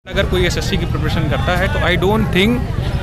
अगर कोई एसएससी की प्रिपरेशन करता है तो आई डोंट थिंक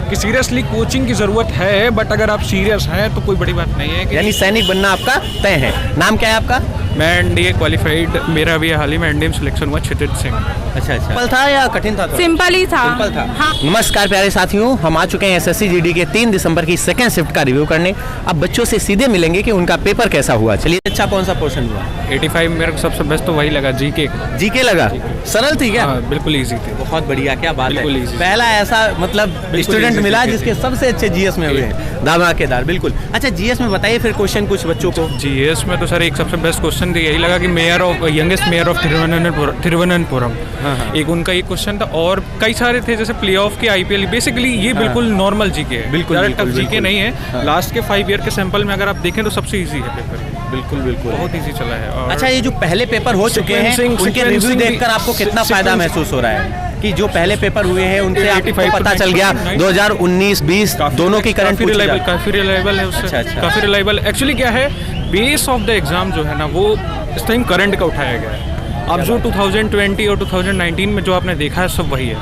कि सीरियसली कोचिंग की ज़रूरत है, बट अगर आप सीरियस हैं तो कोई बड़ी बात नहीं है कि यानी सैनिक बनना आपका तय है। नाम क्या है आपका? मैं एनडीए क्वालिफाइड, मेरा भी हाल ही में एनडीए में सिलेक्शन हुआ, क्षितिज सिंह। अच्छा अच्छा, सिंपल था या कठिन था? सिंपल ही था। सिंपल था। हाँ। नमस्कार प्यारे साथियों, हम आ चुके हैं एसएससी जीडी के 3 दिसंबर की सेकंड शिफ्ट का रिव्यू करने। अब बच्चों से सीधे मिलेंगे कि उनका पेपर कैसा हुआ। चलिए, अच्छा कौन सा पोर्शन हुआ? 85 मेरे को सबसे बेस्ट तो वही लगा, जीके। जीके लगा? सरल थी क्या? हाँ, बिल्कुल ईजी थी। बहुत बढ़िया, क्या बात बिल्कुल है। easy। पहला ऐसा मतलब स्टूडेंट easy मिला जीके जिसके सबसे अच्छे जीएस में हुए हैं, धमाकेदार। बिल्कुल। अच्छा, जीएस में बताइए फिर क्वेश्चन कुछ बच्चों को। जीएस में तो सर एक सबसे बेस्ट क्वेश्चन यही लगा कि यंगेस्ट मेयर ऑफ तिरुवनंतपुरम, एक उनका एक क्वेश्चन था, और कई सारे थे जैसे प्ले ऑफ के, आईपीएल। बेसिकली ये बिल्कुल नॉर्मल जीके है, बिल्कुल टफ जीके नहीं है। लास्ट के 5 ईयर के सैंपल में अगर आप देखें तो सबसे ईजी है पेपर। बिल्कुल बिल्कुल, बहुत ईजी चला है। और अच्छा, ये जो पहले पेपर हो चुके हैं उनके रिव्यू देखकर आपको कितना फायदा महसूस हो रहा है कि जो पहले पेपर हुए हैं उनसे आपको पता चल गया 2019-20 दोनों की करंट काफी रिलायबल है उससे। अच्छा। काफी रिलायबल। एक्चुअली क्या है, बेस ऑफ द एग्जाम जो है ना वो इस टाइम करंट का उठाया गया है। अब जो 2020 और 2019 में जो आपने देखा है सब वही है।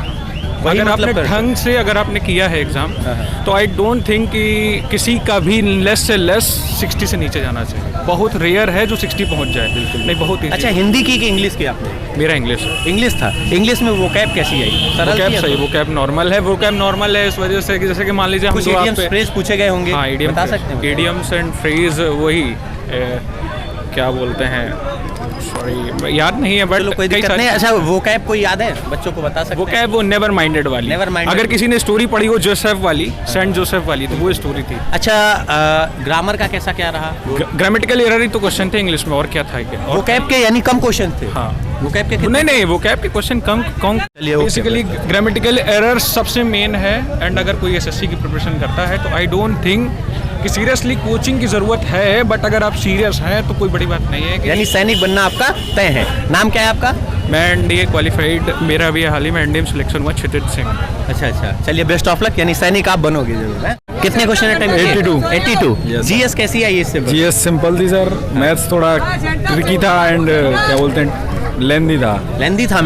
अगर आपने ढंग से अगर आपने किया है एग्जाम तो आई डोंट थिंक कि किसी का भी लेस से लेस 60 से नीचे जाना चाहिए। बहुत रेयर है जो 60 पहुंच जाए। बिल्कुल नहीं, बहुत easy। अच्छा, हिंदी की कि इंग्लिश की आपने? मेरा इंग्लिश है। इंग्लिश था। इंग्लिश में वोकैब कैसी आई? वोकैब सही, वोकैब नॉर्मल है। वोकैब नॉर्मल है इस वजह से कि जैसे कि मान लीजिए हम कुछ इडियम्स फ्रेज पूछे गए होंगे। हाँ, इडियम बता सकते हैं? इडियम्स एंड फ्रेज वही क्या बोलते हैं, सॉरी याद नहीं है, बट कोई दिक्कत नहीं। अच्छा, वोकैब कोई याद है बच्चों को? बता सकते हैं? वोकैब वो नेवर माइंडेड वाली। Never minded. अगर किसी ने स्टोरी पढ़ी हो जोसेफ वाली, सेंट जोसेफ वाली, तो वो स्टोरी थी। अच्छा, ग्रामर का कैसा क्या रहा? ग्रामेटिकल एरर ही तो क्वेश्चन थे इंग्लिश में, और क्या था क्या? वोकैब के यानी कम क्वेश्चन थे? हाँ, वोकैब के नहीं, वोकैब के क्वेश्चन कम। बेसिकली ग्रामेटिकल एरर सबसे मेन है, एंड अगर कोई एसएससी की प्रिपरेशन करता है तो आई डोंट थिंक कि सीरियसली कोचिंग की ज़रूरत है, बट अगर आप सीरियस हैं तो कोई बड़ी बात नहीं है। यानी सैनिक बनना आपका तय है। नाम क्या है आपका? मैं एनडीए क्वालिफाइड, मेरा भी हाल ही में एनडीए में सिलेक्शन हुआ, क्षितिज सिंह। अच्छा अच्छा, चलिए बेस्ट ऑफ लक। यानी सैनिक आप बनोगे जरूर है। कितने क्वेश्चन अटेम्प्ट किए? 82। जीएस कैसी आई इससे? जीएस सिंपल थी सर, मैथ्स थोड़ा ट्रिकी था एंड क्या बोलते हैं लेंदी था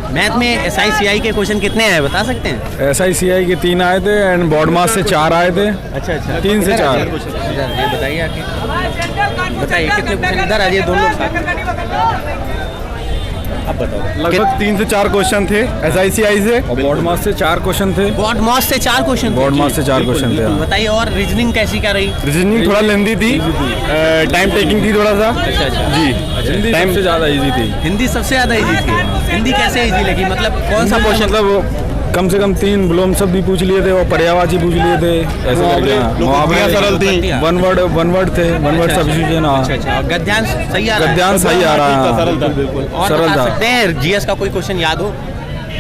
मैथ में SICI के क्वेश्चन कितने आए बता सकते हैं? SICI के 3 आए थे एंड बोर्ड मास से 4 आए थे। अच्छा 3 से 4। ये बताइए आके, बताइए कितने क्वेश्चन इधर आ जाइए दोनों साथ। अब बताओ। लगभग 3 से 4 क्वेश्चन थे SICI से, और बोर्ड मास से 4 क्वेश्चन थे। बोर्ड मास से 4 क्वेश्चन? बोर्ड मास से 4 क्वेश्चन थे। बताइए, और रीजनिंग कैसी क्या रही? रीजनिंग थोड़ा लेंदी थी, टाइम टेकिंग थी थोड़ा सा। अच्छा जी, हिंदी टाइम से ज़्यादा इजी थी। हिंदी सबसे ज़्यादा इजी थी? हिंदी कैसे इजी लगी? मतलब कौन सा पोर्शन? मतलब कम से कम 3 विलोम शब्द भी पूछ लिए थे और पर्यायवाची पूछ लिए थे। ऐसे मुहावरे सरल थी, वन वर्ड थे, वन वर्ड सब्स्टिट्यूशन। अच्छा, गद्यांश सही आ रहा है? गद्यांश सही आ रहा है, सरल था बिल्कुल। और सरल बता था। सकते हैं जीएस का कोई क्वेश्चन याद हो?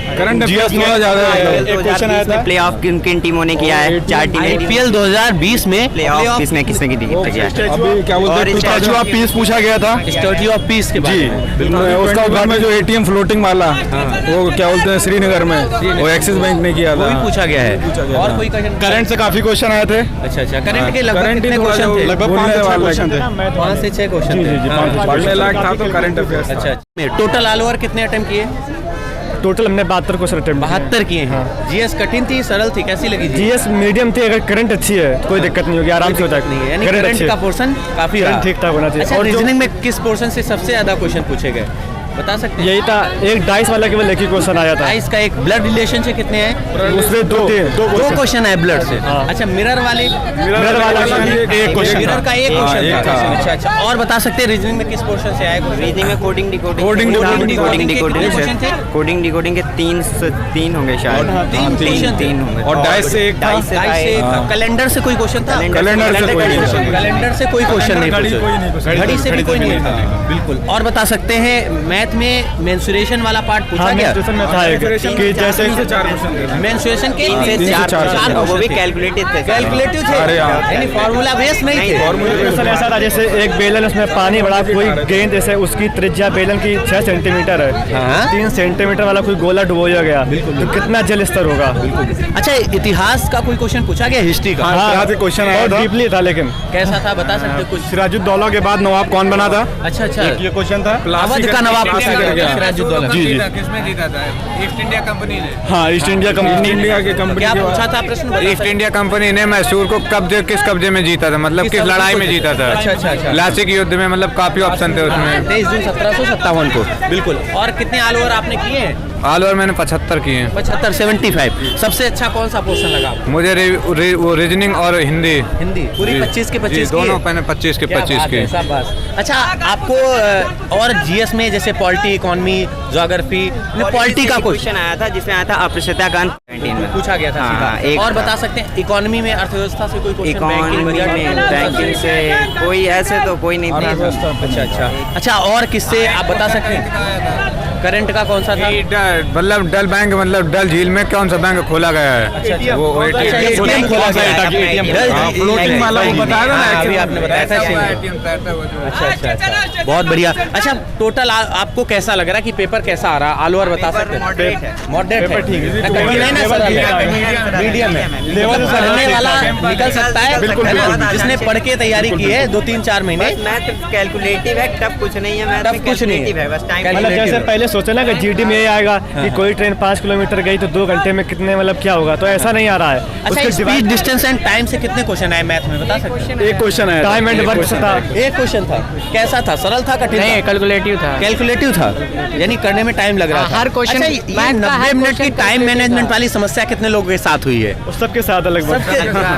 करंट जीएस थोड़ा ज़्यादा एक क्वेश्चन आया था, प्ले ऑफ किन किन टीमों ने किया है? 4 टीमें। IPL 2020 में प्ले ऑफ किसने किया है? अभी क्या बोलते हैं, स्टैच्यू ऑफ पीस पूछा गया था। स्टैच्यू ऑफ पीस के बारे में? बिल्कुल। उसका उद्घाटन में जो ATM फ्लोटिंग वाला, वो क्या बोलते हैं श्रीनगर में, वो एक्सिस बैंक ने किया था। वो भी पूछा गया है। और कोई क्वेश्चन? करंट से काफी क्वेश्चन आए थे। अच्छा, करंट के लगभग कितने क्वेश्चन थे? लगभग 5 से 6 क्वेश्चन थे। 5 से 6 क्वेश्चन थे। पढ़ने लायक था तो करंट अफेयर्स। अच्छा, टोटल ऑल ओवर कितने अटेम्प्ट किए? टोटल हमने 72 क्वेश्चन अटेम्प्ट 72 किए हैं। जीएस कठिन थी, सरल थी, कैसी लगी? जीएस मीडियम थी। अगर करंट अच्छी है तो कोई दिक्कत नहीं होगी, आराम से होता नहीं है। यानी करंट का पोर्शन काफी रहा, ठीक ठाक होना चाहिए। अच्छा, और रीजनिंग में किस पोर्शन से सबसे ज्यादा क्वेश्चन पूछे गए बता सकते हैं? यही था, एक डाइस वाला केवल एक ही क्वेश्चन आया था। डाइस का एक। ब्लड रिलेशन से कितने हैं? उसमें दो क्वेश्चन है ब्लड से। अच्छा, मिरर वाले? मिरर वाला एक क्वेश्चन, मिरर का एक क्वेश्चन था। था। अच्छा, और बता सकते हैं रीजनिंग में किस पोर्शन से आया? रीजनिंग में कोडिंग डिकोडिंग के 3 होंगे शायद। 3 होंगे। और डाइस से एक था। कैलेंडर से कोई क्वेश्चन था? कैलेंडर से कोई क्वेश्चन नहीं पूछा। घड़ी से भी कोई नहीं था। बिल्कुल। और बता सकते हैं मैथ में मेंसुरेशन वाला पार्ट पूछा गया? मेंसुरेशन में था एक कि जैसे 3 से 4 क्वेश्चन। मेंसुरेशन के 3 से 4 वो भी कैलकुलेटिव थे। कैलकुलेटिव थे, यानी फार्मूला बेस नहीं थे। मेंसुरेशन ऐसा था जैसे एक बेलन, उसमें पानी बड़ा, कोई गेंद जैसे उसकी त्रिज्या बेलन की 6 सेंटीमीटर है, 3 सेंटीमीटर वाला कोई गोला डुबोया गया तो कितना जल स्तर होगा? अच्छा, इतिहास का कोई क्वेश्चन पूछा गया? हिस्ट्री का? हाँ, क्वेश्चन आया था। डीपली था, लेकिन कैसा था बता सकते कुछ? सिराजुद्दौला के बाद नवाब कौन बना था? अच्छा, ये क्वेश्चन था। अवध का नवाब सिराजुद्दौला जी जी किसमें जीता था? ईस्ट इंडिया कंपनी ने। हाँ ईस्ट इंडिया कंपनी, इंडिया के कंपनी क्या के बाद- पूछा था प्रश्न? ईस्ट इंडिया कंपनी ने मैसूर को किस कब्जे में जीता था, मतलब किस लड़ाई में जीता था? अच्छा। लासिक युद्ध में, मतलब काफी ऑप्शन थे उसमें। 23 जून 1757 को, बिल्कुल। और कितने ऑल ओवर आपने किए हैं? ऑल ओवर मैंने 75 किए हैं। 75 सबसे अच्छा कौन सा पोर्शन लगा आपको? मुझे वो रीजनिंग और हिंदी हिंदी पूरी जी। 25 के 25 जी, दोनों मैंने 25 के 25 के। अच्छा, आपको और जीएस में जैसे पॉलिटी, इकोनॉमी, ज्योग्राफी, पॉलिटी का क्वेश्चन आया था जिसमें आया था अप्रशस्ता कांड 19 में पूछा गया था हाँ, सीधा। एक और था। बता सकते हैं इकोनॉमी में, अर्थव्यवस्था से कोई क्वेश्चन? इकोनॉमी में बैंकिंग से कोई ऐसे तो कोई नहीं था। अच्छा, और किससे आप बता सकते हैं? करंट का कौन सा था? मतलब डल बैंक, मतलब डल झील में कौन सा बैंक खोला गया है? वो ATM खोला गया था। फ्लोटिंग वाला वो बताया था ना, अभी आपने बताया था। अच्छा, बहुत बढ़िया। अच्छा, टोटल आपको कैसा लग रहा है कि पेपर कैसा आ रहा है? ऑल ओवर बता सकते हैं? मॉडरेट है, ठीक है, कठिन है ना, सरल है, मीडियम है, लेवल पढ़ने वाला निकल सकता है, बिल्कुल, है ना? बिल्कुल। जिसने पढ़ के तैयारी की है 2-3-4 महीने। मैथ कैलकुलेटिव है, टफ कुछ नहीं है, मैथ टफ में कुछ नहीं है। कैलकुलेटिव है, बस टाइम मतलब जैसे पहले सोचा ना कि जीडी में ये आएगा कि कोई ट्रेन 5 किलोमीटर गई तो 2 घंटे में कितने, मतलब क्या होगा, तो ऐसा नहीं आ रहा है। अच्छा, स्पीड, डिस्टेंस एंड टाइम से कितने क्वेश्चन आए मैथ में, बता सकते हैं? एक क्वेश्चन है, टाइम एंड वर्क से था। एक क्वेश्चन था, कैसा था? सरल था, कठिन था? कैलकुलेटिव था। कैलकुलेटिव था, यानी करने में टाइम लग रहा था। हर क्वेश्चन- अच्छा, ये मैथ का 90 हर मिनट की क्वेश्चन टाइम मैनेजमेंट वाली समस्या कितने लोगों के साथ हुई है? उस सबके साथ अलग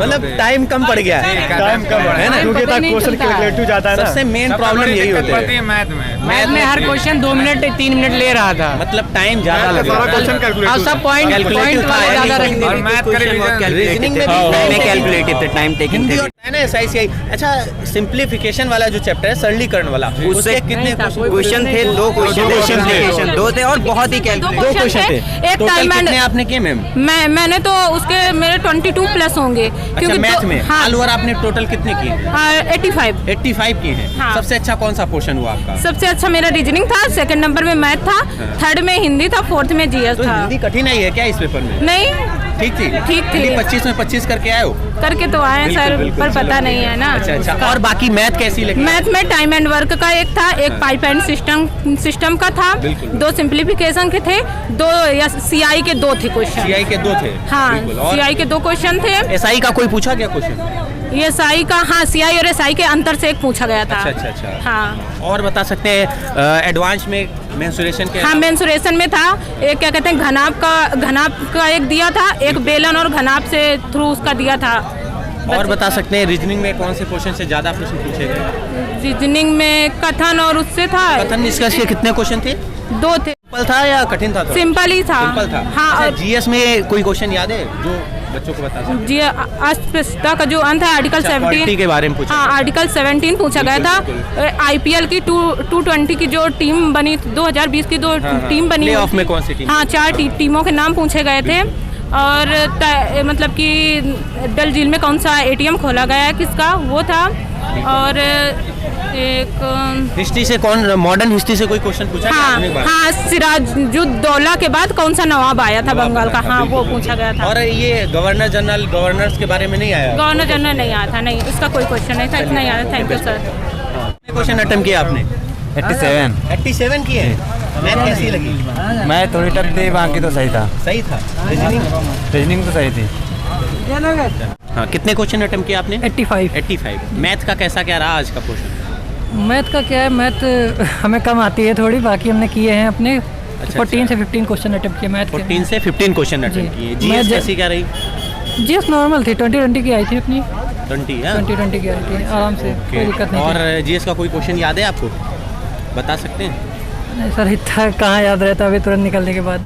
मतलब टाइम कम पड़ गया टाइम कम है ना? क्योंकि क्वेश्चन कैलकुलेटिव जाता है ना। सबसे मेन प्रॉब्लम यही होती है मैथ में। मैथ में हर क्वेश्चन 2 मिनट 3 मिनट ले रहा था, मतलब टाइम ज्यादा लग रहा था। और सब पॉइंट Calculative था, वाले ज्यादा यानी रख और मैथ का revision- रीजनिंग में में कैलकुलेटिव थे, टाइम टेकिंग हिंदी थे। और है ना SICI। अच्छा, सिंप्लीफिकेशन वाला जो चैप्टर है, सरलीकरण वाला, उससे कितने क्वेश्चन थे? 2 क्वेश्चन, 2 थे और बहुत ही दो कैलकुलेटिव। क्वेश्चन थे। एक टोटल टाइम कितने आपने किए मैम? मैंने तो उसके मेरे 22 प्लस होंगे अच्छा, मैथ में हाँ ऑल ओवर आपने टोटल कितने किए? 85। 85 किए हैं। हाँ। सबसे अच्छा कौन सा पोर्शन हुआ आपका? सबसे अच्छा मेरा रीजनिंग था, सेकंड नंबर में मैथ था, थर्ड में हिंदी था, फोर्थ में जीएस तो था। हिंदी कठिन आई है क्या इस पेपर में? नहीं, ठीक थी, ठीक थी। हिंदी 25 में 25 करके आए हो? करके तो आए हैं सर, पर पता नहीं है ना। अच्छा, और बाकी मैथ कैसी लगी? मैथ में टाइम एंड वर्क का एक था, एक पाइप एंड सिस्टम का था, 2 सिंप्लीफिकेशन के थे, 2 या सीआई के 2 थे क्वेश्चन। सीआई के 2 थे? हाँ, बिल्कुल। और सीआई के 2 क्वेश्चन थे। एसआई का कोई पूछा क्या क्वेश्चन? ये एसआई का, हाँ, सीआई और एसआई के अंतर से एक पूछा गया था। अच्छा। हाँ और बता सकते हैं एडवांस में मेंसुरेशन के? हाँ, मेंसुरेशन में था, एक क्या कहते हैं घनाप का एक दिया था, एक बेलन और घनाप से थ्रू उसका दिया था। और बता सकते हैं रीजनिंग में कौन से क्वेश्चन से ज्यादा प्रश्न पूछे गए? रीजनिंग में कथन और उससे था, कथन निष्कर्ष के कितने क्वेश्चन थे? 2 थे। सिंपल था या कठिन था? सिंपल ही था। सिंपल था। हाँ, अच्छा, और जीएस में कोई क्वेश्चन याद है जो बच्चों को बता सकते? जी अस्पृश्यता का जो अंत है, आर्टिकल अच्छा, 17 quality के बारे में पूछा हाँ, गया। आर्टिकल 17 पूछा गया था। आईपीएल की 220 की जो टीम बनी, 2020 की 2 टीम बनी, प्ले-ऑफ में कौन सी टीम? हाँ, 4 टीमों के नाम पूछे गए थे। और मतलब कि डल झील में कौन सा एटीएम खोला गया है, किसका, वो था। और एक हिस्ट्री से कौन, मॉडर्न हिस्ट्री से कोई क्वेश्चन पूछा गया? आधुनिक भारत? हाँ, सिराजुद्दौला के बाद कौन सा नवाब आया था बंगाल का, हाँ, वो पूछा गया था। और ये गवर्नर जनरल, गवर्नर्स के बारे में नहीं आया? गवर्नर जनरल नहीं आया था, नहीं, इसका कोई क्वेश्चन नहीं था, इतना याद है। Thank you sir. कितने क्वेश्चन अटेम्प्ट किया आपने? 87 किए हैं। मैथ कैसी लगी? मैं थोड़ी टफ थी, बाकी तो सही था। सही था। रीजनिंग तो सही थी। हाँ, कितने क्वेश्चन अटेम्प्ट किए आपने? 85। मैथ का कैसा क्या रहा आज का पोर्शन? मैथ का क्या है, मैथ हमें कम आती है थोड़ी, बाकी हमने किए हैं अपने 14 से 15 क्वेश्चन अटेम्प्ट किए मैथ के। 14 से 15 क्वेश्चन अटेम्प्ट किए। जीएस कैसी क्या रही? जीएस नॉर्मल थी, 2020 की आई थी अपनी। 20 की आई थी, आराम से, कोई दिक्कत नहीं। और जीएस का कोई क्वेश्चन याद है आपको? बता सकते हैं? सर, इतना कहाँ याद रहता अभी तुरंत निकलने के बाद।